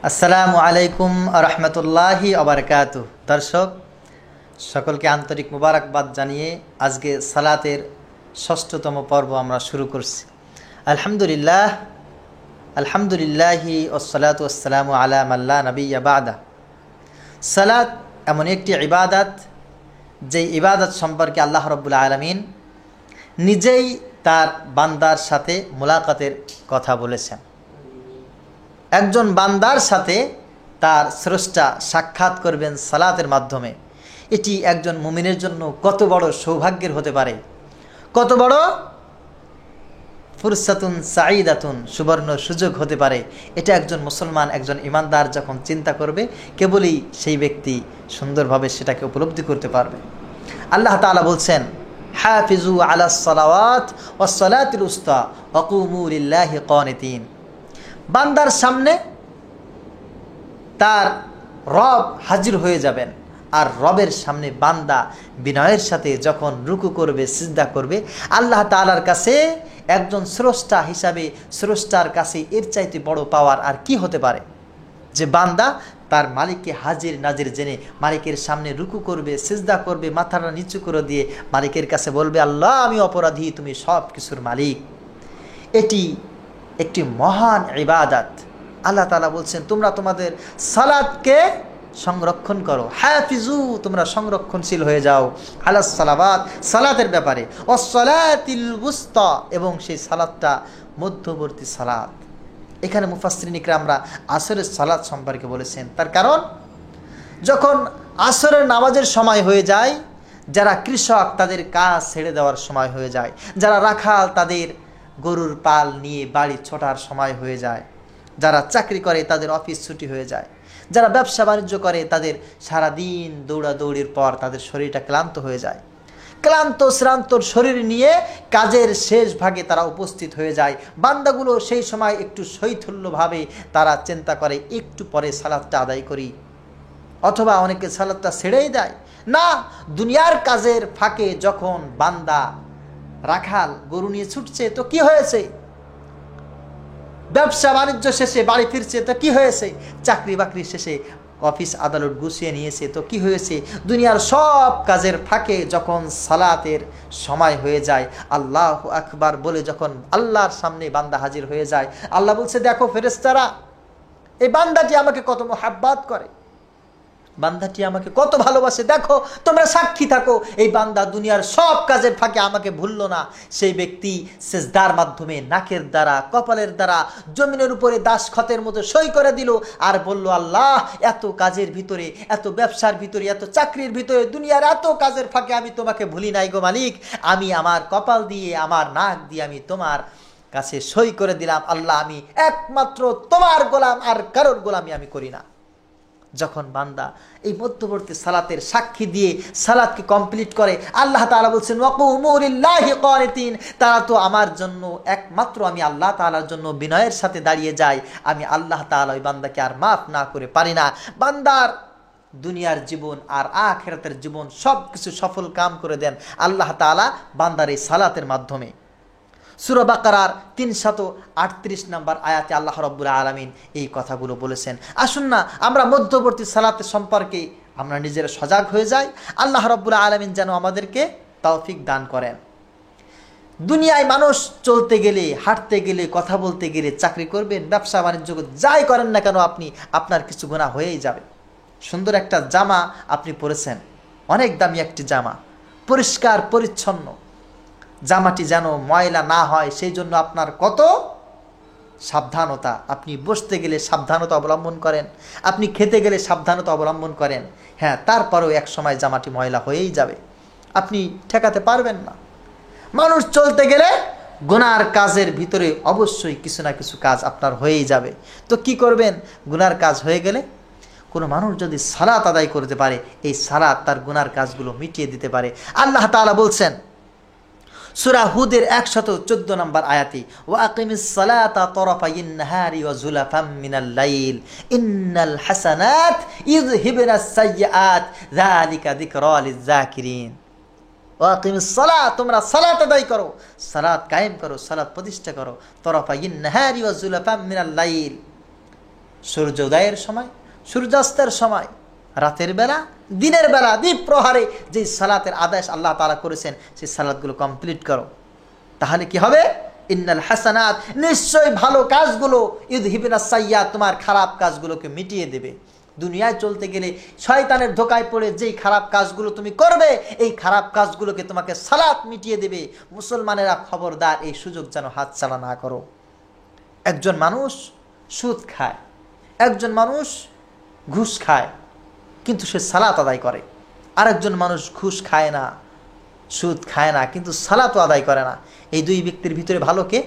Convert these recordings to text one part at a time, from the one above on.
আসসালামু আলাইকুম রহমতুল্লাহি আবরকাতুহ। দর্শক সকলকে আন্তরিক মুবারকবাদ জানিয়ে আজকে সালাতের ষষ্ঠতম পর্ব আমরা শুরু করছি। আলহামদুলিল্লাহি ওয়াসসালাতু ওয়াসসালামু আলা মাল্লা নাবিয়্যা বা'দা। সালাত এমন একটি ইবাদত, যে ইবাদত সম্পর্কে আল্লাহ রাব্বুল আলামিন নিজেই তার বান্দার সাথে মুলাকাতের কথা বলেছেন। একজন বান্দার সাথে তার স্রষ্টা সাক্ষাৎ করবেন সালাতের মাধ্যমে। এটি একজন মুমিনের জন্য কত বড় সৌভাগ্যের হতে পারে, কত বড় ফুরসাতুন সাঈদাতুন, সুবর্ণ সুযোগ হতে পারে। এটা একজন মুসলমান, একজন ইমানদার যখন চিন্তা করবে, কেবলই সেই ব্যক্তি সুন্দরভাবে সেটাকে উপলব্ধি করতে পারবে। আল্লাহ তাআলা বলছেন, হাফিজু আলাস সালাওয়াত ওয়াস সালাতিল উস্তা ওয়া কুমু লিল্লাহি কানিতিন। বান্দার সামনে তার রব হাজির হয়ে যাবেন, আর রবের সামনে বান্দা বিনয়ের সাথে যখন রুকু করবে, সিজদা করবে, আল্লাহ তাআলার কাছে একজন স্রষ্টা হিসাবে স্রষ্টার কাছে এর চাইতে বড় পাওয়ার আর কি হতে পারে, যে বান্দা তার মালিককে হাজির নাজির জেনে মালিকের সামনে রুকু করবে, সিজদা করবে, মাথাটা নিচু করে দিয়ে মালিকের কাছে বলবে, আল্লাহ আমি অপরাধী, তুমি সব কিছুর মালিক। এটি একটি মহান ইবাদত। আল্লাহ তাআলা বলছেন, তোমরা তোমাদের সালাতকে সংরক্ষণ করো, হাফিজু, তোমরা সংরক্ষণশীল হয়ে যাও, আলাস সালাওয়াত, সালাতের ব্যাপারে, ওয়াস সালাতিল উস্তা, এবং সেই সালাতটা মধ্যবর্তী সালাত। এখানে মুফাসসিরিন ইকরামরা আসরের সালাত সম্পর্কে বলেছেন। তার কারণ, যখন আসরের নামাজের সময় হয়ে যায়, যারা কৃষক তাদের কাজ ছেড়ে দেওয়ার সময় হয়ে যায়, যারা রাখাল তাদের গরুর পাল নিয়ে বাড়ি ছোটার সময় হয়ে যায়, যারা চাকরি করে তাদের অফিস ছুটি হয়ে যায়, যারা ব্যবসা বাণিজ্য করে তাদের সারাদিন দৌড়াদৌড়ির পর তাদের শরীরটা ক্লান্ত হয়ে যায়। ক্লান্ত শ্রান্তর শরীর নিয়ে কাজের শেষ ভাগে তারা উপস্থিত হয়ে যায়। বান্দাগুলো সেই সময় একটু শৈথল্যভাবে তারা চিন্তা করে, একটু পরে সালাতটা আদায় করি, অথবা অনেকে সালাতটা ছেড়েই দেয়। না, দুনিয়ার কাজের ফাঁকে যখন বান্দা রাখাল গরু নিয়ে ছুটছে, তো কি হয়েছে? ব্যবসা বাণিজ্য শেষে বাড়ি ফিরছে, তো কি হয়েছে? চাকরি বাকরি শেষে অফিস আদালত গুছিয়ে নিয়েছে, তো কি হয়েছে? দুনিয়ার সব কাজের ফাঁকে যখন সালাতের সময় হয়ে যায়, আল্লাহু আকবার বলে যখন আল্লাহর সামনে বান্দা হাজির হয়ে যায়, আল্লাহ বলছে, দেখো ফেরেশতারা, এই বান্দাটি আমাকে কত মুহাব্বত করে, বান্দাটি আমাকে কত ভালোবাসে, দেখো তোমরা সাক্ষী থাকো, এই বান্দা দুনিয়ার সব কাজের ফাঁকে আমাকে ভুললো না। সেই ব্যক্তি সেজদার মাধ্যমে নাকের দ্বারা, কপালের দ্বারা জমিনের উপরে দাসখতের মতো সই করে দিল, আর বলল, আল্লাহ এত কাজের ভিতরে, এত ব্যবসার ভিতরে, এত চাকরির ভিতরে, দুনিয়ার এত কাজের ফাঁকে আমি তোমাকে ভুলি নাই গো মালিক। আমি আমার কপাল দিয়ে, আমার নাক দিয়ে আমি তোমার কাছে সই করে দিলাম, আল্লাহ আমি একমাত্র তোমার গোলাম, আর কারোর গোলামি আমি করি না। যখন বান্দা এই মধ্যবর্তী সালাতের সাক্ষী দিয়ে সালাতকে কমপ্লিট করে, আল্লাহ তাআলা বলছেন, ওয়াকুমু লিল্লাহি কানিতিন, তারা তো আমার জন্য, একমাত্র আমি আল্লাহ তাআলার জন্য বিনয়ের সাথে দাঁড়িয়ে যায়। আমি আল্লাহ তাআলা ওই বান্দাকে আর মাফ না করে পারি না। বান্দার দুনিয়ার জীবন আর আখিরাতের জীবন সব কিছু সফল কাম করে দেন আল্লাহ তাআলা বান্দার এই সালাতের মাধ্যমে। সূরা বাকারার 338 নম্বর আয়াতে আল্লাহ রাব্বুল আলামিন এই কথাগুলো বলেছেন। আসুন না আমরা মধ্যবর্তী সালাতের সম্পর্কে আমরা নিজেরা সজাগ হয়ে যাই। আল্লাহ রাব্বুল আলামিন যেন আমাদেরকে তৌফিক দান করেন। দুনিয়ায় মানুষ চলতে গেলে, হাঁটতে গেলে, কথা বলতে গেলে, চাকরি করবেন, ব্যবসা বাণিজ্য যাই করেন না কেন, আপনার কিছু গুনাহ হয়েই যাবে। সুন্দর একটা জামা আপনি পরেছেন, অনেক দামি একটি জামা, পরিষ্কার পরিচ্ছন্ন, জামাটি যেন ময়লা না হয় সেই জন্য আপনার কত সাবধানতা। আপনি বসতে গেলে সাবধানতা অবলম্বন করেন, আপনি খেতে গেলে সাবধানতা অবলম্বন করেন। হ্যাঁ, তারপরেও এক সময় জামাটি ময়লা হয়েই যাবে, আপনি ঠেকাতে পারবেন না। মানুষ চলতে গেলে গুনার কাজের ভিতরে অবশ্যই কিছু না কিছু কাজ আপনার হয়েই যাবে। তো কি করবেন? গুনার কাজ হয়ে গেলে কোনো মানুষ যদি সালাত আদায় করতে পারে, এই সালাত তার গুনার কাজগুলো মিটিয়ে দিতে পারে। আল্লাহ তাআলা বলছেন সূরা হুদের 114 নম্বর আয়াতে, ওয়া আকিমিস সালাতা তারাফাইন নাহারি ওয়া যুলাফাম মিনাল লাইল ইন্নাল হাসানাত ইযহিবনাস সাইয়্যাত যালিকা যিকরা লিয-যাকিরিন। ওয়া আকিমিস সালাত, তোমরা সালাত আদায় করো, সালাত কায়েম করো, সালাত প্রতিষ্ঠা করো, তারাফাইন নাহারি ওয়া যুলাফাম মিনাল লাইল, সূর্যোদয়ের সময়, সূর্যাস্তের সময়, রাতের বেলা, দিনের বেলা, দ্বীপ প্রহারে যে সালাতের আদেশ আল্লাহ তাআলা করেছেন সেই সালাতগুলো কমপ্লিট করো। তাহলে কি হবে? ইন্নাল হাসানাত, নিশ্চয় ভালো কাজগুলো, ইউযহিবুনাস সাইয়্যাত, তোমার খারাপ কাজগুলোকে মিটিয়ে দেবে। দুনিয়ায় চলতে গেলে শয়তানের ধোকায় পড়ে যেই খারাপ কাজগুলো তুমি করবে, এই খারাপ কাজগুলোকে তোমাকে সালাত মিটিয়ে দেবে। মুসলমানেরা খবরদার, এই সুযোগ যেন হাতছাড়া না করো। একজন মানুষ সুদ খায়, একজন মানুষ ঘুষ খায়, কিন্তু সে সালাত আদায় করে। আরেকজন মানুষ ঘুষ খায় না, সুদ খায় না, কিন্তু সালাতও আদায় করে না। এই দুই ব্যক্তির ভিতরে ভালো কে?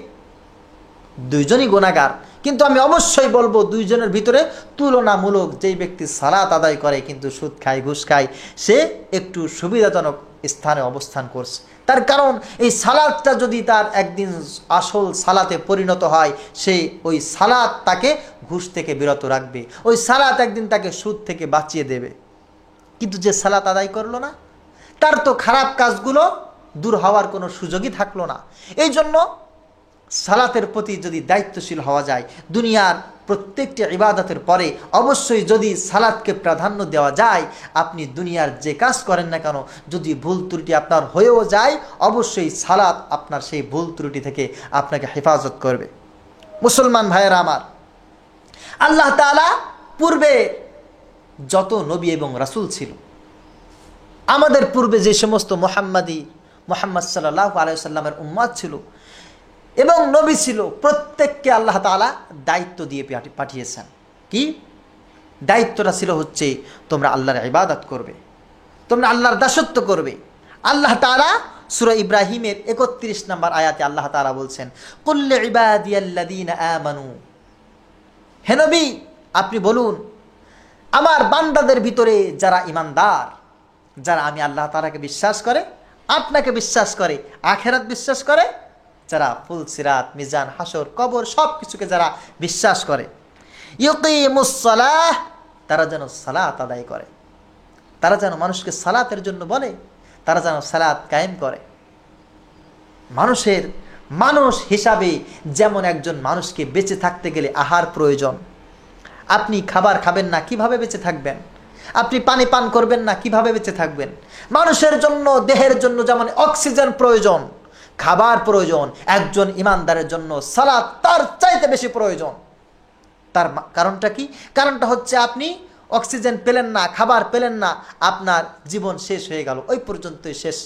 দুইজনই গুনাহগার। কিন্তু আমি অবশ্যই বলবো দুইজনের ভিতরে তুলনামূলক যেই ব্যক্তি সালাত আদায় করে কিন্তু সুদ খায়, ঘুষ খায়, সে একটু সুবিধাজনক স্থানে অবস্থান করছে। তার কারণ এই সালাতটা যদি তার একদিন আসল সালাতে পরিণত হয়, সে ওই সালাত তাকে ঘুষ থেকে বিরত রাখবে, ওই সালাত একদিন তাকে সুদ থেকে বাঁচিয়ে দেবে। কিন্তু যে সালাত আদায় করলো না, তার তো খারাপ কাজগুলো দূর হওয়ার কোনো সুযোগই থাকলো না। এই জন্য সালাতের প্রতি যদি দায়িত্বশীল হওয়া যায়, দুনিয়ার প্রত্যেকটি ইবাদতের পরে অবশ্যই যদি সালাতকে প্রাধান্য দেওয়া যায়, আপনি দুনিয়ার যে কাজ করেন না কেন, যদি ভুল ত্রুটি আপনার হয়েও যায়, অবশ্যই সালাত আপনার সেই ভুল ত্রুটি থেকে আপনাকে হেফাজত করবে। মুসলমান ভাইয়েরা আমার, আল্লাহ তাআলা পূর্বে যত নবী এবং রাসূল ছিল, আমাদের পূর্বে যে সমস্ত মুহাম্মদ সাল্লাল্লাহু আলাইহি ওয়াসাল্লামের উম্মত ছিল এবং নবী ছিল, প্রত্যেককে আল্লাহ তাআলা দায়িত্ব দিয়ে পাঠিয়েছেন। কি দায়িত্বটা ছিল? হচ্ছে তোমরা আল্লাহর ইবাদত করবে, তোমরা আল্লাহর দাসত্ব করবে। আল্লাহ তাআলা সূরা ইব্রাহিমের ৩১ নম্বর আয়াতে আল্লাহ তাআলা বলছেন, কুল লিইবাদিয়াল্লাযীনা আমানু, হে নবী আপনি বলুন আমার বান্দাদের ভিতরে যারা ঈমানদার, যারা আমি আল্লাহ তাআলাকে বিশ্বাস করে, আপনাকে বিশ্বাস করে, আখিরাত বিশ্বাস করে, যারা ফুল সিরাত, মিজান, হাসর, কবর সব কিছুকে যারা বিশ্বাস করে, ইউকিমুস সালাহ, তারা যেন সালাত আদায় করে, তারা যেন মানুষকে সালাতের জন্য বলে, তারা যেন সালাত কায়েম করে। মানুষ হিসাবে যেমন একজন মানুষকে বেঁচে থাকতে গেলে আহার প্রয়োজন, আপনি খাবার খাবেন না কিভাবে বেঁচে থাকবেন? আপনি পানি পান করবেন না কিভাবে বেঁচে থাকবেন? মানুষের জন্য, দেহের জন্য যেমন অক্সিজেন প্রয়োজন, খাবার প্রয়োজন, একজন ইমানদারের জন্য সালাত তার চাইতে বেশি প্রয়োজন। তার কারণটা কি? কারণটা হচ্ছে আপনি অক্সিজেন পেলেন না, খাবার পেলেন না, আপনার জীবন শেষ হয়ে গেল, ওই পর্যন্তই শেষ,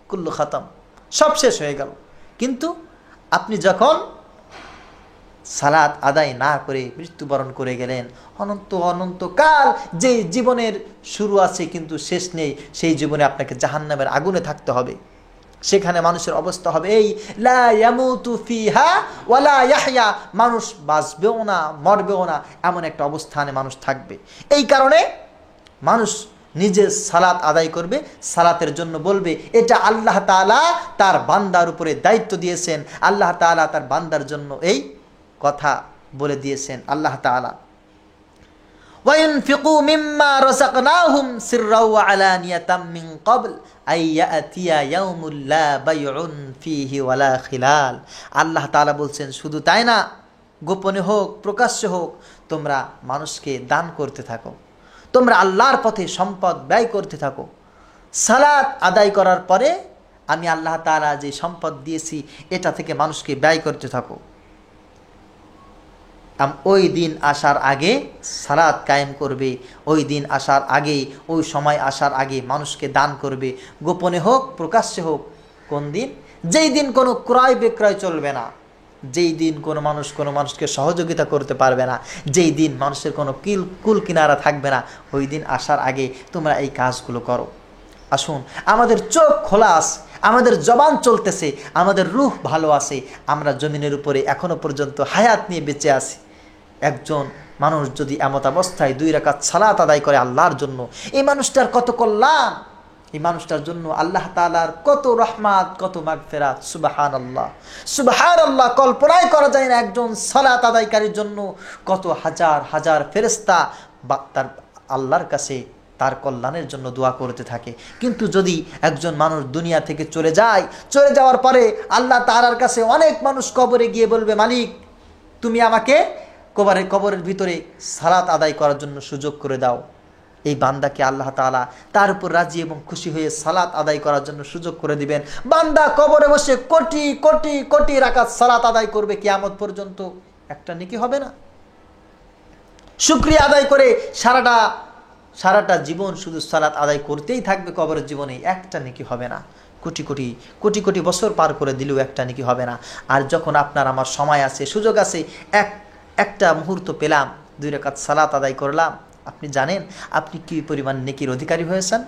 কুল্লু খাতাম, সব শেষ হয়ে গেল। কিন্তু আপনি যখন সালাত আদায় না করে মৃত্যুবরণ করে গেলেন, অনন্তকাল যে জীবনের শুরু আছে কিন্তু শেষ নেই, সেই জীবনে আপনাকে জাহান্নামের আগুনে থাকতে হবে। সেখানে মানুষের অবস্থা হবে এই, লা ইয়ামুতু ফিহা ওয়ালা ইয়াহইয়া, মানুষ বাঁচবেও না মরবেও না, এমন একটা অবস্থানে মানুষ থাকবে। এই কারণে মানুষ নিজের সালাত আদায় করবে, সালাতের জন্য বলবে। এটা আল্লাহ তাআলা তার বান্দার উপরে দায়িত্ব দিয়েছেন, আল্লাহ তাআলা তার বান্দার জন্য এই কথা বলে দিয়েছেন। আল্লাহ তাআলা وَيُنْفِقُوا مِمَّا رَزَقْنَاهُمْ سِرًّا وَعَلَانِيَةً مِّن قَبْلِ أَن يَأْتِيَ يَوْمٌ لَّا بَيْعٌ فِيهِ وَلَا خِلَالٌ। আল্লাহ তাআলা বলছেন, শুধু তাই না, গোপনে হোক প্রকাশ্যে হোক তোমরা মানুষকে দান করতে থাকো, তোমরা আল্লাহর পথে সম্পদ ব্যয় করতে থাকো। সালাত আদায় করার পরে আমি আল্লাহ তাআলা যে সম্পদ দিয়েছি এটা থেকে মানুষকে ব্যয় করতে থাকো। ওই দিন আসার আগে সালাত কায়েম করবে, ওই দিন আসার আগে, ওই সময় আসার আগে মানুষকে দান করবে, গোপনে হোক প্রকাশ্যে হোক। কোন দিন? যেই দিন কোনো ক্রয় বিক্রয় চলবে না, যেই দিন কোনো মানুষ কোনো মানুষকে সহযোগিতা করতে পারবে না, যেই দিন মানুষের কোনো কুল কিনারা থাকবে না, ওই দিন আসার আগে তোমরা এই কাজগুলো করো। আসুন, আমাদের চোখ খোলা আছে, আমাদের জবান চলতেছে, আমাদের রূহ ভালো আছে, আমরা জমিনের উপরে এখনো পর্যন্ত হায়াত নিয়ে বেঁচে আছি। একজন মানুষ যদি এমত অবস্থায় 2 রাকাত সালাত আদায় করে আল্লাহর জন্য, এই মানুষটার কত কল্যাণ, এই মানুষটার জন্য আল্লাহ তাআলার কত রহমত, কত মাগফিরাত। সুবহানাল্লাহ, সুবহানাল্লাহ, কল্পনাই করা যায় না একজন সালাত আদায়কারীর জন্য কত হাজার হাজার ফেরেশতা তার আল্লাহর কাছে তার কল্যাণের জন্য দোয়া করতে থাকে। কিন্তু যদি একজন মানুষ দুনিয়া থেকে চলে যায়, চলে যাওয়ার পরে আল্লাহ তাআলার কাছে অনেক মানুষ কবরে গিয়ে বলবে, মালিক তুমি আমাকে কবরের ভিতরে সালাত আদায় করার জন্য সুযোগ করে দাও। এই বান্দাকে আল্লাহ তাআলা তার উপর রাজি এবং খুশি হয়ে সালাত আদায় করার জন্য সুযোগ করে দিবেন। বান্দা কবরে বসে কোটি কোটি কোটি রাকাত সালাত আদায় করবে, কিয়ামত পর্যন্ত একটা নেকি হবে না। শুকরিয়া আদায় করে সারাটা জীবন শুধু সালাত আদায় করতেই থাকবে, কবরের জীবনে একটা নেকি হবে না। কোটি কোটি কোটি কোটি বছর পার করে দিলেও একটা নেকি হবে না। আর যখন আপনার আমার সময় আছে, সুযোগ আছে, একটা মুহূর্ত পেলাম, 2 রাকাত সালাত আদায় করলাম, আপনি জানেন আপনি কি পরিমাণ নেকির অধিকারী হয়েছেন।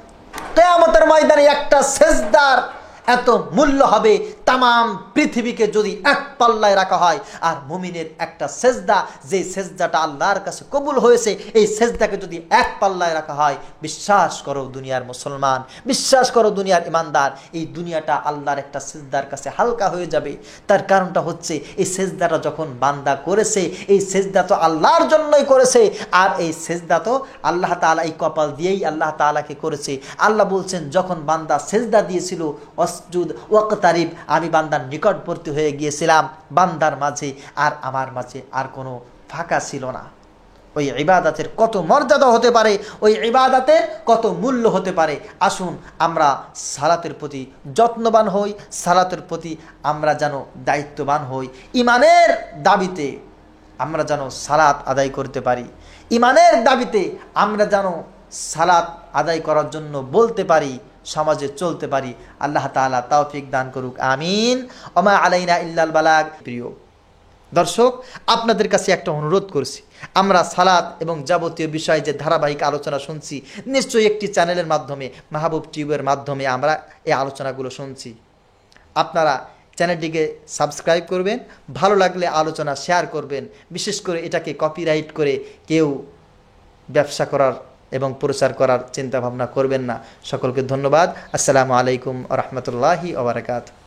কিয়ামতের ময়দানে একটা সেজদার এত মূল্য হবে, তামাম পৃথিবীকে যদি এক পাল্লায় রাখা হয়। আর মুমিনের একটা সেজদা, যে সেজদাটা আল্লাহর কাছে কবুল হয়েছে, এই সেজদাকে যদি এক পাল্লায় রাখা হয়, বিশ্বাস করো দুনিয়ার মুসলমান, বিশ্বাস করো দুনিয়ার ইমানদার, এই দুনিয়াটা আল্লাহর একটা সেজদার কাছে হালকা হয়ে যাবে। তার কারণটা হচ্ছে এই সেজদাটা যখন বান্দা করেছে, এই সেজদা তো আল্লাহর জন্যই করেছে। আর এই সেজদা তো আল্লাহ তাআলা এই কপাল দিয়েই আল্লাহ তাআলাকে করেছে। আল্লাহ বলছেন, যখন বান্দা সেজদা দিয়েছিল, ওয়াসজুদ ওয়াকতারিব, আমি বান্দার নিকটবর্তী হয়ে গিয়েছিলাম, বান্দার মাঝে আর আমার মাঝে আর কোনো ফাঁকা ছিল না। ওই ইবাদতের কত মর্যাদা হতে পারে, ওই ইবাদতের কত মূল্য হতে পারে। আসুন আমরা সালাতের প্রতি যত্নবান হই, সালাতের প্রতি আমরা যেন দায়িত্ববান হই। ইমানের দাবিতে আমরা যেন সালাত আদায় করতে পারি, ইমানের দাবিতে আমরা যেন সালাত আদায় করার জন্য বলতে পারি, সমাজে চলতে পারি। আল্লাহ তাআলা তৌফিক দান করুক, আমিন। ওমা আলাইনা ইল্লাল বালাগ। প্রিয় দর্শক, আপনাদের কাছে একটা অনুরোধ করছি, আমরা সালাত এবং যাবতীয় বিষয়ে যে ধারাবাহিক আলোচনা শুনছি, নিশ্চয়ই একটি চ্যানেলের মাধ্যমে, মাহবুব টিউবের মাধ্যমে আমরা এই আলোচনাগুলো শুনছি। আপনারা চ্যানেলটিকে সাবস্ক্রাইব করবেন, ভালো লাগলে আলোচনা শেয়ার করবেন। বিশেষ করে এটাকে কপিরাইট করে কেউ ব্যবসা করার এবং প্রচার করার চিন্তা ভাবনা করবেন না। সকলকে ধন্যবাদ। আসসালামু আলাইকুম ওয়া রাহমাতুল্লাহি ওয়া বারাকাতুহু।